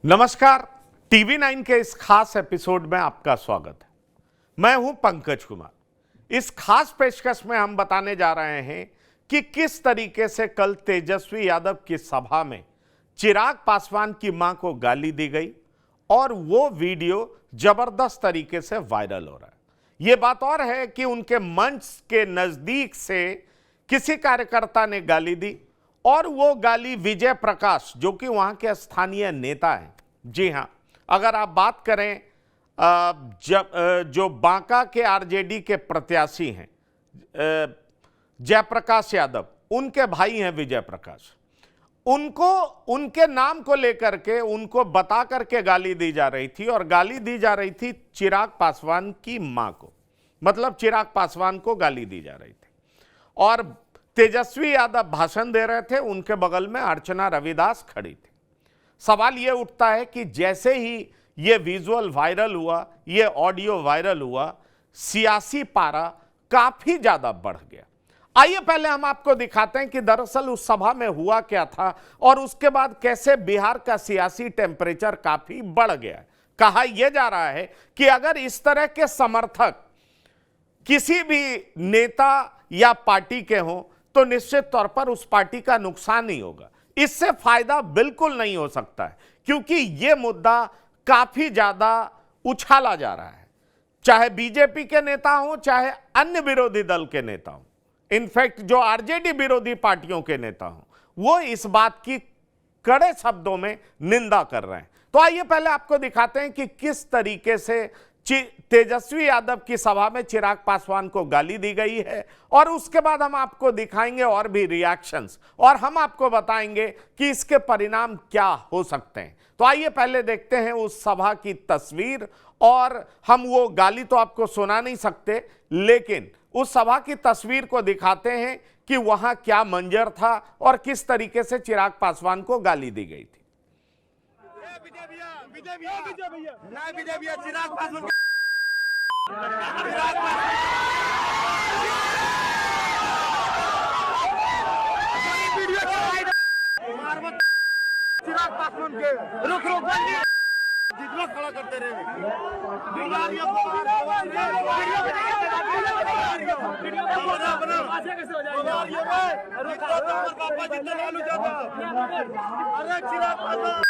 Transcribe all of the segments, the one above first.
नमस्कार। टीवी 9 के इस खास एपिसोड में आपका स्वागत है। मैं हूं पंकज कुमार। इस खास पेशकश में हम बताने जा रहे हैं कि किस तरीके से कल तेजस्वी यादव की सभा में चिराग पासवान की मां को गाली दी गई और वो वीडियो जबरदस्त तरीके से वायरल हो रहा है। ये बात और है कि उनके मंच के नजदीक से किसी कार्यकर्ता ने गाली दी और वो गाली विजय प्रकाश, जो कि वहां के स्थानीय नेता हैं। जी हां, अगर आप बात करें जो बांका के आरजेडी के प्रत्याशी हैं जयप्रकाश यादव, उनके भाई हैं विजय प्रकाश, उनको उनके नाम को लेकर के उनको बता करके गाली दी जा रही थी और गाली दी जा रही थी चिराग पासवान की मां को, मतलब चिराग पासवान को गाली दी जा रही थी। और तेजस्वी यादव भाषण दे रहे थे, उनके बगल में अर्चना रविदास खड़ी थी। सवाल यह उठता है कि जैसे ही यह विजुअल वायरल हुआ, यह ऑडियो वायरल हुआ, सियासी पारा काफी ज्यादा बढ़ गया। आइए पहले हम आपको दिखाते हैं कि दरअसल उस सभा में हुआ क्या था और उसके बाद कैसे बिहार का सियासी टेम्परेचर काफी बढ़ गया। कहा यह जा रहा है कि अगर इस तरह के समर्थक किसी भी नेता या पार्टी के हों तो निश्चित तौर पर उस पार्टी का नुकसान ही होगा, इससे फायदा बिल्कुल नहीं हो सकता है, क्योंकि यह मुद्दा काफी ज्यादा उछाला जा रहा है, चाहे बीजेपी के नेता हों चाहे अन्य विरोधी दल के नेता हों। इनफैक्ट जो आरजेडी विरोधी पार्टियों के नेता हों, वो इस बात की कड़े शब्दों में निंदा कर रहे हैं। तो आइए पहले आपको दिखाते हैं कि किस तरीके से तेजस्वी यादव की सभा में चिराग पासवान को गाली दी गई है और उसके बाद हम आपको दिखाएंगे और भी रिएक्शंस और हम आपको बताएंगे कि इसके परिणाम क्या हो सकते हैं। तो आइए पहले देखते हैं उस सभा की तस्वीर। और हम वो गाली तो आपको सुना नहीं सकते, लेकिन उस सभा की तस्वीर को दिखाते हैं कि वहां क्या मंजर था और किस तरीके से चिराग पासवान को गाली दी गई थी। चिराग पासवान के रुक जितना खड़ा करते रहे पापा जितना लालू जाता। अरे चिराग पासवान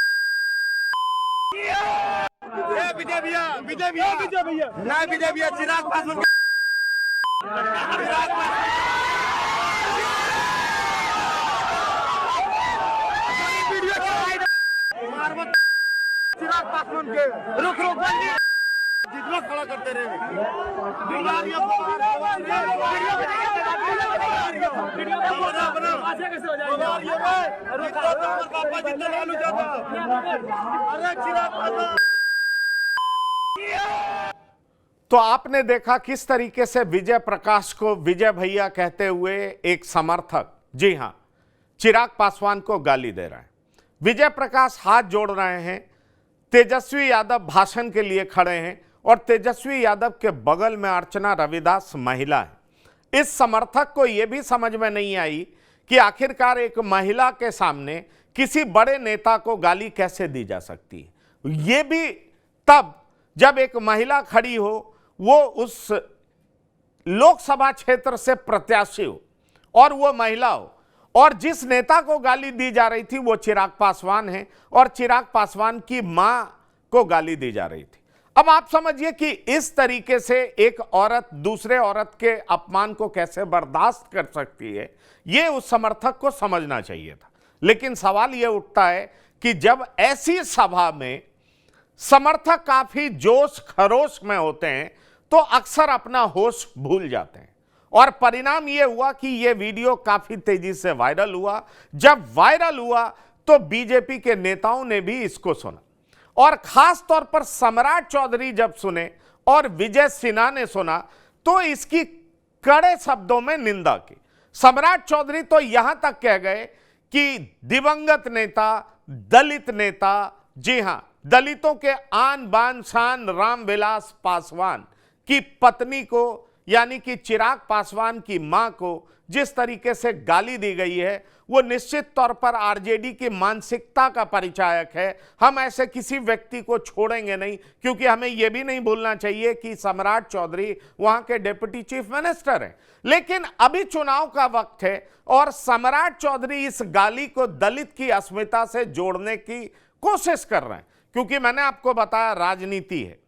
विजय भैया चिराग पासवान चिराग पासवान के रुक जितना खड़ा करते रहे पापा जितना लालू जाता। अरे चिराग पासवान। तो आपने देखा किस तरीके से विजय प्रकाश को विजय भैया कहते हुए एक समर्थक, जी हां, चिराग पासवान को गाली दे रहा है। विजय प्रकाश हाथ जोड़ रहे हैं, तेजस्वी यादव भाषण के लिए खड़े हैं और तेजस्वी यादव के बगल में अर्चना रविदास महिला है। इस समर्थक को यह भी समझ में नहीं आई कि आखिरकार एक महिला के सामने किसी बड़े नेता को गाली कैसे दी जा सकती है। यह भी तब जब एक महिला खड़ी हो, वो उस लोकसभा क्षेत्र से प्रत्याशी हो और वो महिला हो, और जिस नेता को गाली दी जा रही थी वो चिराग पासवान है और चिराग पासवान की मां को गाली दी जा रही थी। अब आप समझिए कि इस तरीके से एक औरत दूसरे औरत के अपमान को कैसे बर्दाश्त कर सकती है, ये उस समर्थक को समझना चाहिए था। लेकिन सवाल यह उठता है कि जब ऐसी सभा में समर्थक काफी जोश खरोश में होते हैं तो अक्सर अपना होश भूल जाते हैं, और परिणाम यह हुआ कि यह वीडियो काफी तेजी से वायरल हुआ। जब वायरल हुआ तो बीजेपी के नेताओं ने भी इसको सुना, और खास तौर पर सम्राट चौधरी जब सुने और विजय सिन्हा ने सुना तो इसकी कड़े शब्दों में निंदा की। सम्राट चौधरी तो यहां तक कह गए कि दिवंगत नेता, दलित नेता, जी हां, दलितों के आन बान शान रामविलास पासवान की पत्नी को, यानी कि चिराग पासवान की मां को जिस तरीके से गाली दी गई है वो निश्चित तौर पर आरजेडी की मानसिकता का परिचायक है। हम ऐसे किसी व्यक्ति को छोड़ेंगे नहीं, क्योंकि हमें यह भी नहीं भूलना चाहिए कि सम्राट चौधरी वहां के डिप्टी चीफ मिनिस्टर हैं। लेकिन अभी चुनाव का वक्त है और सम्राट चौधरी इस गाली को दलित की अस्मिता से जोड़ने की कोशिश कर रहे हैं, क्योंकि मैंने आपको बताया राजनीति है,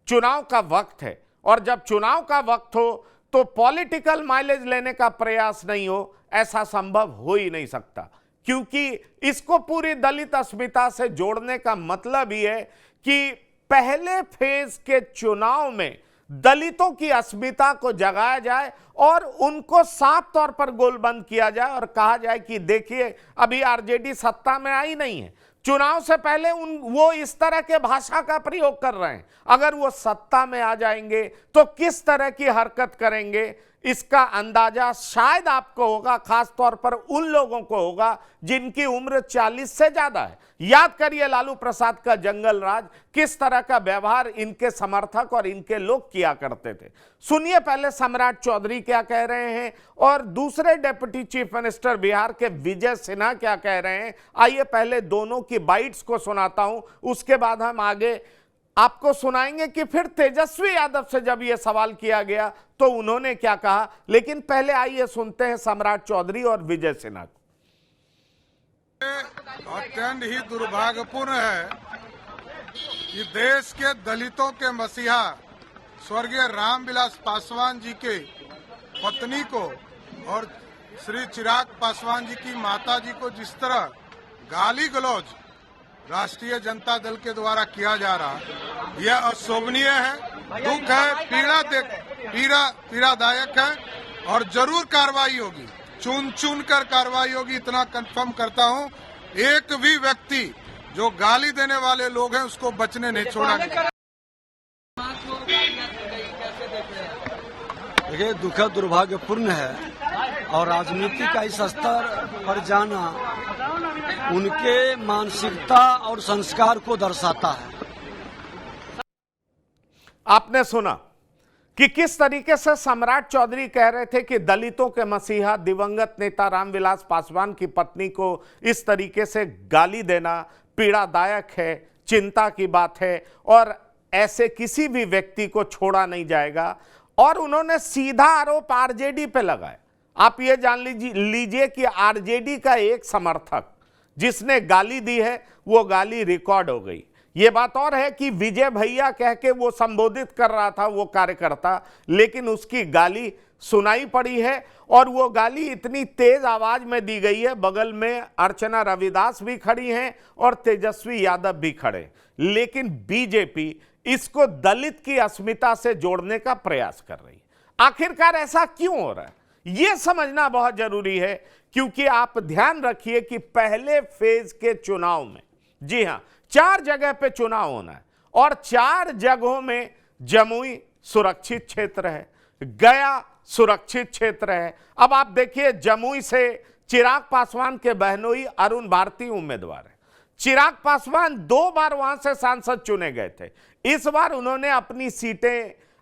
चुनाव का वक्त है, और जब चुनाव का वक्त हो तो पॉलिटिकल माइलेज लेने का प्रयास नहीं हो, ऐसा संभव हो ही नहीं सकता। क्योंकि इसको पूरी दलित अस्मिता से जोड़ने का मतलब ही है कि पहले फेज के चुनाव में दलितों की अस्मिता को जगाया जाए और उनको साफ तौर पर गोलबंद किया जाए और कहा जाए कि देखिए अभी आरजेडी सत्ता में आई नहीं है, चुनाव से पहले वो इस तरह के भाषा का प्रयोग कर रहे हैं, अगर वो सत्ता में आ जाएंगे तो किस तरह की हरकत करेंगे, इसका अंदाजा शायद आपको होगा, खास तौर पर उन लोगों को होगा जिनकी उम्र 40 से ज्यादा है। याद करिए लालू प्रसाद का जंगल राज, किस तरह का व्यवहार इनके समर्थक और इनके लोग किया करते थे। सुनिए पहले सम्राट चौधरी क्या कह रहे हैं और दूसरे डिप्टी चीफ मिनिस्टर बिहार के विजय सिन्हा क्या कह रहे हैं। आइए पहले दोनों की बाइट्स को सुनाता हूं, उसके बाद हम आगे आपको सुनाएंगे कि फिर तेजस्वी यादव से जब यह सवाल किया गया तो उन्होंने क्या कहा। लेकिन पहले आइए सुनते हैं सम्राट चौधरी और विजय सिन्हा को। अत्यंत ही दुर्भाग्यपूर्ण है कि देश के दलितों के मसीहा स्वर्गीय रामविलास पासवान जी के पत्नी को और श्री चिराग पासवान जी की माता जी को जिस तरह गाली गलौज राष्ट्रीय जनता दल के द्वारा किया जा रहा है, यह अशोभनीय है, दुख है, पीड़ादायक है और जरूर कार्रवाई होगी, चुन कर कार्रवाई होगी। इतना कंफर्म करता हूं, एक भी व्यक्ति जो गाली देने वाले लोग हैं उसको बचने नहीं छोड़ा गया। देखिए दुखद दुर्भाग्यपूर्ण है और राजनीति का इस स्तर पर जाना उनके मानसिकता और संस्कार को दर्शाता है। आपने सुना कि किस तरीके से सम्राट चौधरी कह रहे थे कि दलितों के मसीहा दिवंगत नेता रामविलास पासवान की पत्नी को इस तरीके से गाली देना पीड़ादायक है, चिंता की बात है और ऐसे किसी भी व्यक्ति को छोड़ा नहीं जाएगा। और उन्होंने सीधा आरोप आरजेडी पे लगाया। आप ये जान लीजिए कि आरजेडी का एक समर्थक जिसने गाली दी है वो गाली रिकॉर्ड हो गई। ये बात और है कि विजय भैया कह के वो संबोधित कर रहा था वो कार्यकर्ता, लेकिन उसकी गाली सुनाई पड़ी है और वो गाली इतनी तेज आवाज में दी गई है, बगल में अर्चना रविदास भी खड़ी हैं और तेजस्वी यादव भी खड़े, लेकिन बीजेपी इसको दलित की अस्मिता से जोड़ने का प्रयास कर रही है। आखिरकार ऐसा क्यों हो रहा है यह समझना बहुत जरूरी है, क्योंकि आप ध्यान रखिए कि पहले फेज के चुनाव में, जी हां, 4 जगह पे चुनाव होना है और 4 जगहों में जमुई सुरक्षित क्षेत्र है, गया सुरक्षित क्षेत्र है। अब आप देखिए जमुई से चिराग पासवान के बहनोई अरुण भारती उम्मीदवार है। चिराग पासवान 2 बार वहां से सांसद चुने गए थे, इस बार उन्होंने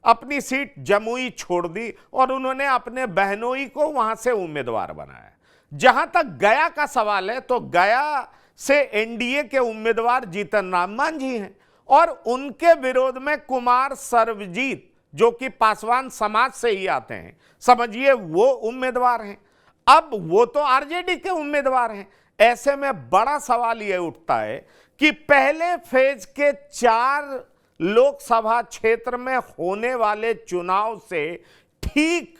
अपनी सीट जमुई छोड़ दी और उन्होंने अपने बहनोई को वहां से उम्मीदवार बनाया। जहां तक गया का सवाल है तो गया से एनडीए के उम्मीदवार जीतन राम मांझी हैं और उनके विरोध में कुमार सर्वजीत जो कि पासवान समाज से ही आते हैं, समझिए वो उम्मीदवार हैं। अब वो तो आरजेडी के उम्मीदवार हैं। ऐसे में बड़ा सवाल यह उठता है कि पहले फेज के 4 लोकसभा क्षेत्र में होने वाले चुनाव से ठीक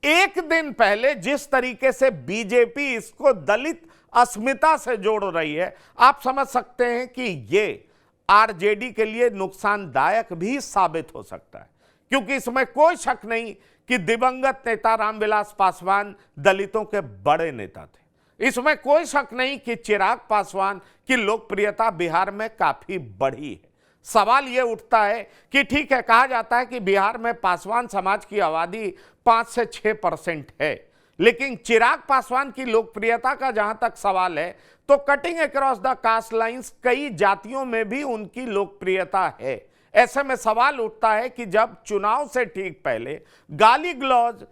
एक दिन पहले जिस तरीके से बीजेपी इसको दलित अस्मिता से जोड़ रही है, आप समझ सकते हैं कि ये आरजेडी के लिए नुकसानदायक भी साबित हो सकता है, क्योंकि इसमें कोई शक नहीं कि दिवंगत नेता रामविलास पासवान दलितों के बड़े नेता थे। इसमें कोई शक नहीं कि चिराग पासवान की लोकप्रियता बिहार में काफी बढ़ी है। सवाल यह उठता है कि ठीक है, कहा जाता है कि बिहार में पासवान समाज की आबादी 5 से 6% है, लेकिन चिराग पासवान की लोकप्रियता का जहां तक सवाल है तो cutting across the caste lines कई जातियों में भी उनकी लोकप्रियता है। ऐसे में सवाल उठता है कि जब चुनाव से ठीक पहले गाली गलौज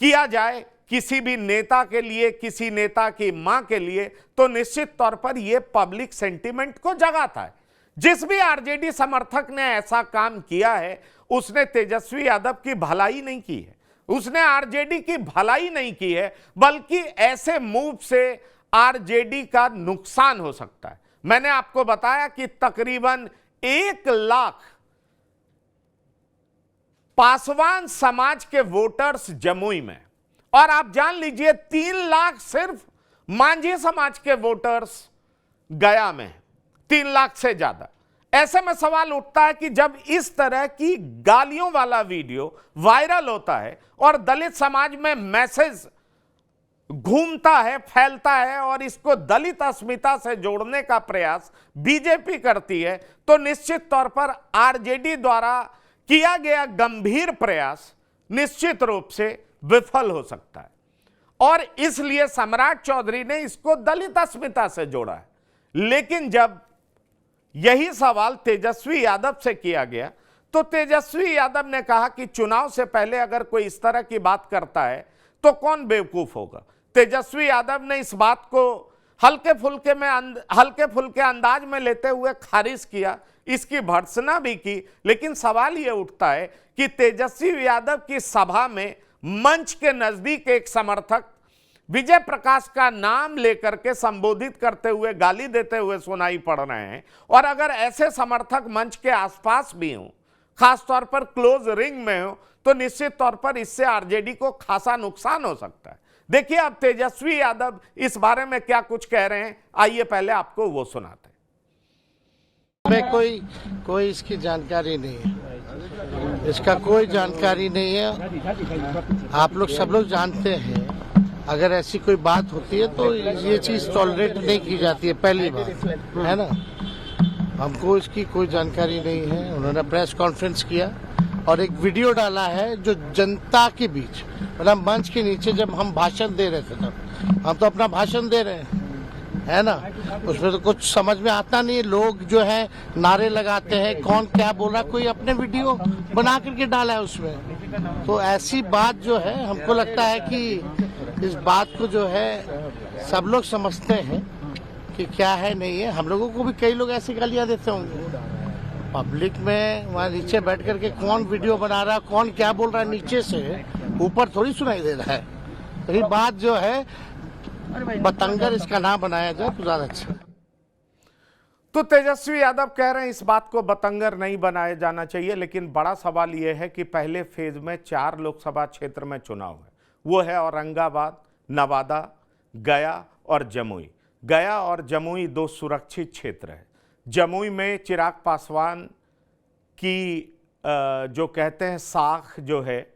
किया जाए किसी भी नेता के लिए, किसी नेता की मां के लिए, तो निश्चित तौर पर यह पब्लिक सेंटिमेंट को जगाता है। जिस भी आरजेडी समर्थक ने ऐसा काम किया है उसने तेजस्वी यादव की भलाई नहीं की है, उसने आरजेडी की भलाई नहीं की है, बल्कि ऐसे मूव से आरजेडी का नुकसान हो सकता है। मैंने आपको बताया कि तकरीबन 1 लाख पासवान समाज के वोटर्स जमुई में, और आप जान लीजिए 3 लाख सिर्फ मांझी समाज के वोटर्स गया में, 3 लाख से ज्यादा। ऐसे में सवाल उठता है कि जब इस तरह की गालियों वाला वीडियो वायरल होता है और दलित समाज में मैसेज घूमता है, फैलता है, और इसको दलित अस्मिता से जोड़ने का प्रयास बीजेपी करती है, तो निश्चित तौर पर आरजेडी द्वारा किया गया गंभीर प्रयास निश्चित रूप से विफल हो सकता है। और इसलिए सम्राट चौधरी ने इसको दलित अस्मिता से जोड़ा है। लेकिन जब यही सवाल तेजस्वी यादव से किया गया तो तेजस्वी यादव ने कहा कि चुनाव से पहले अगर कोई इस तरह की बात करता है तो कौन बेवकूफ होगा। तेजस्वी यादव ने इस बात को हल्के फुल्के अंदाज में लेते हुए खारिज किया, इसकी भर्त्सना भी की। लेकिन सवाल यह उठता है कि तेजस्वी यादव की सभा में मंच के नजदीक एक समर्थक विजय प्रकाश का नाम लेकर के संबोधित करते हुए, गाली देते हुए सुनाई पड़ रहे हैं, और अगर ऐसे समर्थक मंच के आसपास भी हों, खासतौर पर क्लोज रिंग में हो, तो निश्चित तौर पर इससे आरजेडी को खासा नुकसान हो सकता है। देखिए अब तेजस्वी यादव इस बारे में क्या कुछ कह रहे हैं, आइए पहले आपको वो सुनाते हैं। हमें कोई इसकी जानकारी नहीं है, इसका कोई जानकारी नहीं है। आप लोग सब लोग जानते हैं अगर ऐसी कोई बात होती है तो ये चीज टॉलरेट नहीं की जाती है, पहली बात है ना। हमको इसकी कोई जानकारी नहीं है। उन्होंने प्रेस कॉन्फ्रेंस किया और एक वीडियो डाला है जो जनता के बीच, मतलब मंच के नीचे जब हम भाषण दे रहे थे, तब हम तो अपना भाषण दे रहे हैं, है ना। उसमें तो कुछ समझ में आता नहीं, लोग जो है नारे लगाते हैं, कौन क्या बोल रहा, कोई अपने वीडियो बना करके डाला है उसमें। तो ऐसी बात जो है, हमको लगता है कि इस बात को जो है सब लोग समझते हैं कि क्या है नहीं है। हम लोगों को भी कई लोग ऐसी गालियां देते होंगे पब्लिक में, वहाँ नीचे बैठ करके कौन वीडियो बना रहा है, कौन क्या बोल रहा है, नीचे से ऊपर थोड़ी सुनाई दे रहा है। तो ये बात जो है बतंगर इसका नाम बनाया जाए तो ज्यादा अच्छा। तो तेजस्वी यादव कह रहे हैं इस बात को बतंगर नहीं बनाया जाना चाहिए। लेकिन बड़ा सवाल यह है कि पहले फेज में 4 लोकसभा क्षेत्र में चुनाव है, वो है औरंगाबाद, नवादा, गया और जमुई। गया और जमुई 2 सुरक्षित क्षेत्र है। जमुई में चिराग पासवान की जो कहते हैं साख जो है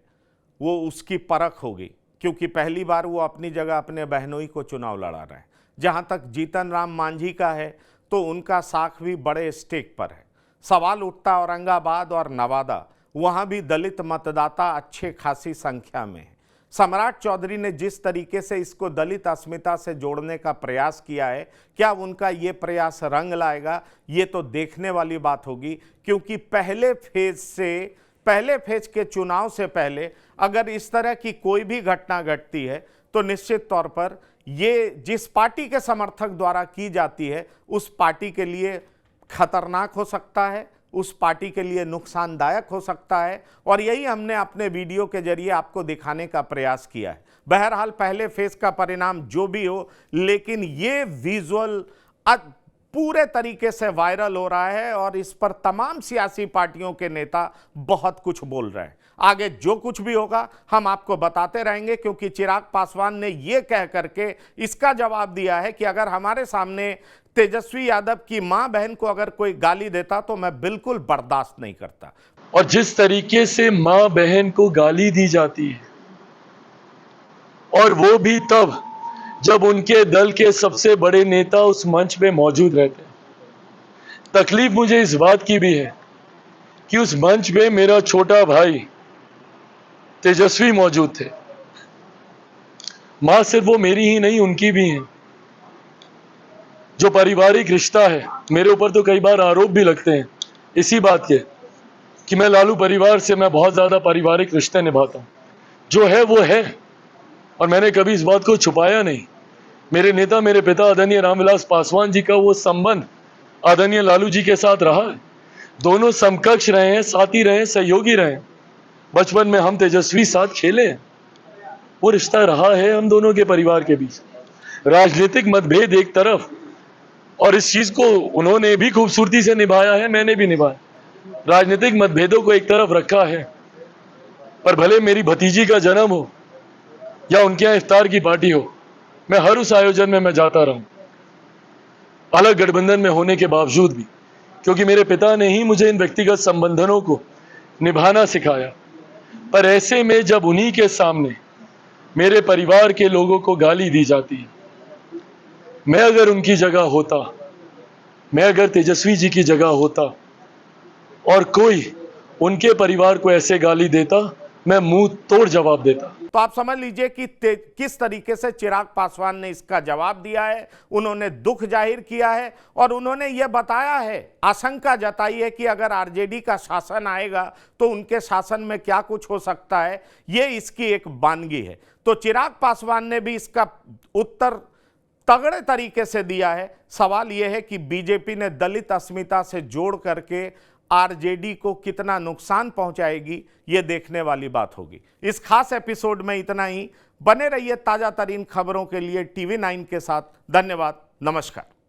वो उसकी परख होगी, क्योंकि पहली बार वो अपनी जगह अपने बहनोई को चुनाव लड़ा रहे हैं। जहां तक जीतन राम मांझी का है तो उनका साख भी बड़े स्टेक पर है। सवाल उठता औरंगाबाद और नवादा, वहां भी दलित मतदाता अच्छे खासी संख्या में है। सम्राट चौधरी ने जिस तरीके से इसको दलित अस्मिता से जोड़ने का प्रयास किया है, क्या उनका ये प्रयास रंग लाएगा, ये तो देखने वाली बात होगी। क्योंकि पहले फेज के चुनाव से पहले अगर इस तरह की कोई भी घटना घटती है तो निश्चित तौर पर ये जिस पार्टी के समर्थक द्वारा की जाती है उस पार्टी के लिए खतरनाक हो सकता है, उस पार्टी के लिए नुकसानदायक हो सकता है। और यही हमने अपने वीडियो के जरिए आपको दिखाने का प्रयास किया है। बहरहाल पहले फेज का परिणाम जो भी हो, लेकिन ये विजुअल पूरे तरीके से वायरल हो रहा है और इस पर तमाम सियासी पार्टियों के नेता बहुत कुछ बोल रहे हैं। आगे जो कुछ भी होगा हम आपको बताते रहेंगे, क्योंकि चिराग पासवान ने यह कह करके इसका जवाब दिया है कि अगर हमारे सामने तेजस्वी यादव की मां बहन को अगर कोई गाली देता तो मैं बिल्कुल बर्दाश्त नहीं करता। और जिस तरीके से मां बहन को गाली दी जाती है, और वो भी तब जब उनके दल के सबसे बड़े नेता उस मंच पे मौजूद रहते हैं। तकलीफ मुझे इस बात की भी है कि उस मंच पे मेरा छोटा भाई तेजस्वी मौजूद थे। मां सिर्फ वो मेरी ही नहीं, उनकी भी है। जो पारिवारिक रिश्ता है, मेरे ऊपर तो कई बार आरोप भी लगते हैं इसी बात के कि मैं लालू परिवार से मैं बहुत ज्यादा पारिवारिक रिश्ते निभाता हूं। जो है वो है, और मैंने कभी इस बात को छुपाया नहीं। मेरे नेता, मेरे पिता आदरणीय रामविलास पासवान जी का वो संबंध आदरणीय लालू जी के साथ रहा है। दोनों समकक्ष रहे हैं, साथी रहे हैं, सहयोगी रहे हैं। बचपन में हम तेजस्वी साथ खेले हैं। वो रिश्ता रहा है हम दोनों के परिवार के बीच। राजनीतिक मतभेद एक तरफ, और इस चीज को उन्होंने भी खूबसूरती से निभाया है, मैंने भी निभाया। राजनीतिक मतभेदों को एक तरफ रखा है, पर भले मेरी भतीजी का जन्म हो या उनके यहाँ इफ्तार की पार्टी हो, मैं हर उस आयोजन में मैं जाता रहूं, अलग गठबंधन में होने के बावजूद भी, क्योंकि मेरे पिता ने ही मुझे इन व्यक्तिगत संबंधों को निभाना सिखाया। पर ऐसे में जब उन्हीं के सामने मेरे परिवार के लोगों को गाली दी जाती है, मैं अगर उनकी जगह होता, मैं अगर तेजस्वी जी की जगह होता और कोई उनके परिवार को ऐसे गाली देता, मैं मुंह तोड़ जवाब देता। तो आप समझ लीजिए कि किस तरीके से चिराग पासवान ने इसका जवाब दिया है। उन्होंने दुख जाहिर किया है और उन्होंने यह बताया है, आशंका जताई है कि अगर आरजेडी का शासन आएगा तो उनके शासन में क्या कुछ हो सकता है, ये इसकी एक वानगी है। तो चिराग पासवान ने भी इसका उत्तर तगड़े तरीके से दिया है। सवाल यह है कि बीजेपी ने दलित अस्मिता से जोड़ करके आरजेडी को कितना नुकसान पहुंचाएगी, यह देखने वाली बात होगी। इस खास एपिसोड में इतना ही। बने रहिए ताजा तरीन खबरों के लिए TV9 के साथ। धन्यवाद, नमस्कार।